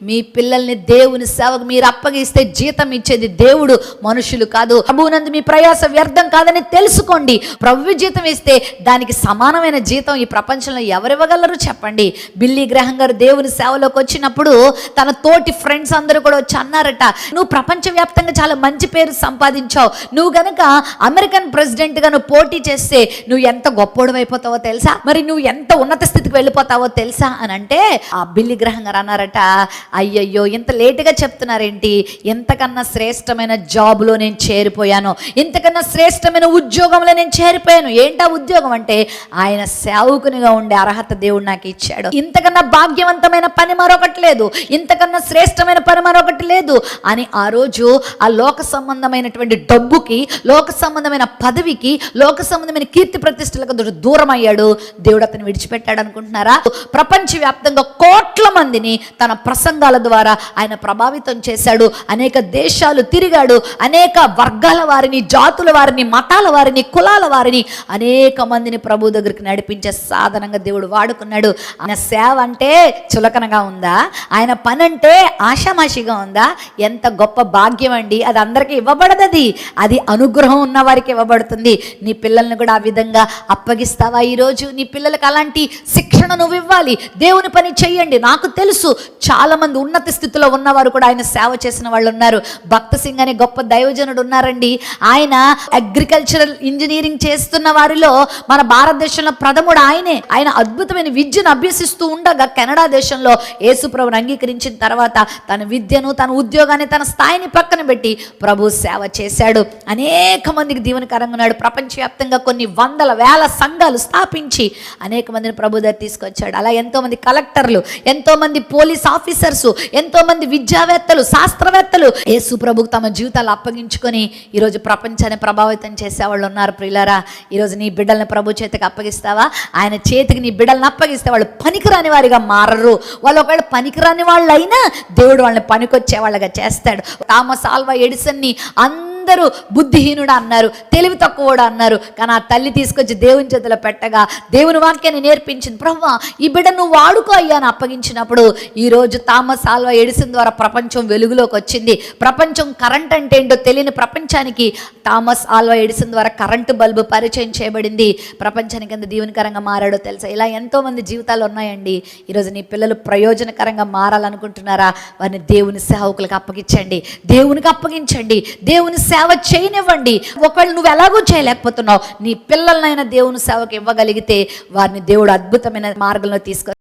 మీ పిల్లల్ని దేవుని సేవకు మీరు అప్పగిస్తే జీతం ఇచ్చేది దేవుడు, మనుషులు కాదు. ప్రభువునందు మీ ప్రయాస వ్యర్థం కాదని తెలుసుకోండి. ప్రభు జీతం ఇస్తే దానికి సమానమైన జీతం ఈ ప్రపంచంలో ఎవరివ్వగలరు చెప్పండి. బిల్లీ గ్రహం గారు దేవుని సేవలోకి వచ్చినప్పుడు తన తోటి ఫ్రెండ్స్ అందరూ కూడా వచ్చి అన్నారట, నువ్వు ప్రపంచవ్యాప్తంగా చాలా మంచి పేరు సంపాదించావు, నువ్వు గనక అమెరికన్ ప్రెసిడెంట్గా నువ్వు పోటీ చేస్తే నువ్వు ఎంత గొప్పోడు అయిపోతావో తెలుసా, మరి నువ్వు ఎంత ఉన్నత స్థితికి వెళ్ళిపోతావో తెలుసా అని అంటే ఆ బిల్లీ గ్రహం గారు అన్నారట, అయ్యయ్యో ఇంత లేటుగా చెప్తున్నారేంటి, ఇంతకన్నా శ్రేష్టమైన జాబ్లో నేను చేరిపోయాను, ఇంతకన్నా శ్రేష్టమైన ఉద్యోగంలో నేను చేరిపోయాను. ఏంటా ఉద్యోగం అంటే ఆయన సేవకునిగా ఉండే అర్హత దేవుడు నాకు ఇచ్చాడు. ఇంతకన్నా భాగ్యవంతమైన పని మరొకటి లేదు, ఇంతకన్నా శ్రేష్టమైన పని మరొకటి లేదు అని ఆ రోజు ఆ లోక సంబంధమైనటువంటి డబ్బుకి, లోక సంబంధమైన పదవికి, లోక సంబంధమైన కీర్తి ప్రతిష్టలకు దూరం అయ్యాడు. దేవుడు అతను విడిచిపెట్టాడు అనుకుంటున్నారా? ప్రపంచవ్యాప్తంగా కోట్ల మందిని తన ప్రసంగాల ద్వారా ఆయన ప్రభావితం చేశాడు. అనేక దేశాలు తిరిగాడు, అనేక వర్గాల వారిని, జాతుల వారిని, మతాల వారిని, కులాల వారిని అనేక మందిని ప్రభు దగ్గరికి నడిపించే సాధనంగా దేవుడు వాడుకున్నాడు. ఆయన సేవ అంటే చులకనగా ఉందా? ఆయన పని అంటే ఆషామాషిగా ఉందా? ఎంత గొప్ప భాగ్యం అండి. అది అందరికీ ఇవ్వబడదు, అది అనుగ్రహం ఉన్న వారికి ఇవ్వబడుతుంది. నీ పిల్లల్ని కూడా ఆ విధంగా అప్పగిస్తావా? ఈరోజు నీ పిల్లలకు అలాంటి శిక్షణ నువ్వు ఇవ్వాలి. దేవుని పని చెయ్యండి. నాకు తెలుసు చాలా మంది ఉన్నత స్థితిలో ఉన్నవారు కూడా ఆయన సేవ చేసిన వాళ్ళు ఉన్నారు. భక్త సింగ్ అనే గొప్ప దైవజనుడు ఉన్నారండి. ఆయన అగ్రికల్చరల్ ఇంజనీరింగ్ చేస్తున్న వారిలో మన భారతదేశంలో ప్రథముడు ఆయనే. ఆయన అద్భుతమైన విద్యను అభ్యసిస్తూ ఉండగా కెనడా దేశంలో యేసుప్రభుని అంగీకరించిన తర్వాత తన విద్యను, తన ఉద్యోగాన్ని, తన స్థాయిని పక్కన పెట్టి ప్రభు సేవ చేశాడు. అనేక మందికి దీవెనకరంగా ఉన్నాడు. ప్రపంచవ్యాప్తంగా కొన్ని వందల వేల సంఘాలు స్థాపించి అనేక మందిని ప్రభు దగ్గర తీసుకొచ్చాడు. అలా ఎంతోమంది కలెక్టర్లు, ఎంతోమంది పోలీస్ ఆఫీసర్స్, ఎంతో మంది విద్యావేత్తలు, శాస్త్రవేత్తలు యేసు ప్రభుకు తమ జీవితాలు అప్పగించుకొని ఈరోజు ప్రపంచాన్ని ప్రభావితం చేసేవాళ్ళు ఉన్నారు. ప్రియులారా, ఈరోజు నీ బిడ్డల్ని ప్రభు చేతికి అప్పగిస్తావా? ఆయన చేతికి నీ బిడ్డలను అప్పగిస్తే వాళ్ళు పనికిరాని వారిగా మారరు. వాళ్ళు ఒకవేళ పనికిరాని వాళ్ళు అయినా దేవుడు వాళ్ళని పనికొచ్చే వాళ్ళగా చేస్తాడు. థామస్ ఆల్వా ఎడిసన్ని అందరూ బుద్ధిహీనుడు అన్నారు, తెలివి తక్కువడు అన్నారు. కానీ ఆ తల్లి తీసుకొచ్చి దేవుని చేతిలో పెట్టగా దేవుని వాక్యాన్ని నేర్పించింది. ప్రభువా ఈ బిడ్డ నువ్వు వాడుకో అయ్యా అని అప్పగించినప్పుడు ఈరోజు థామస్ ఆల్వా ఎడిసన్ ద్వారా ప్రపంచం వెలుగులోకి వచ్చింది. ప్రపంచం కరెంట్ అంటే ఏంటో తెలియని ప్రపంచానికి థామస్ ఆల్వా ఎడిసన్ ద్వారా కరెంటు బల్బు పరిచయం చేయబడింది. ప్రపంచానికి ఎంత దీవెనకరంగా మారాడో తెలుసా? ఇలా ఎంతోమంది జీవితాలు ఉన్నాయండి. ఈరోజు నీ పిల్లలు ప్రయోజనకరంగా మారాలనుకుంటున్నారా? వారిని దేవుని సేవకులకు అప్పగించండి, దేవునికి అప్పగించండి, దేవుని సేవ చేయనివ్వండి. ఒకవేళ నువ్వు ఎలాగో చేయలేకపోతున్నావు, నీ పిల్లలనైనా దేవుని సేవకు ఇవ్వగలిగితే వారిని దేవుడు అద్భుతమైన మార్గంలో తీసుకు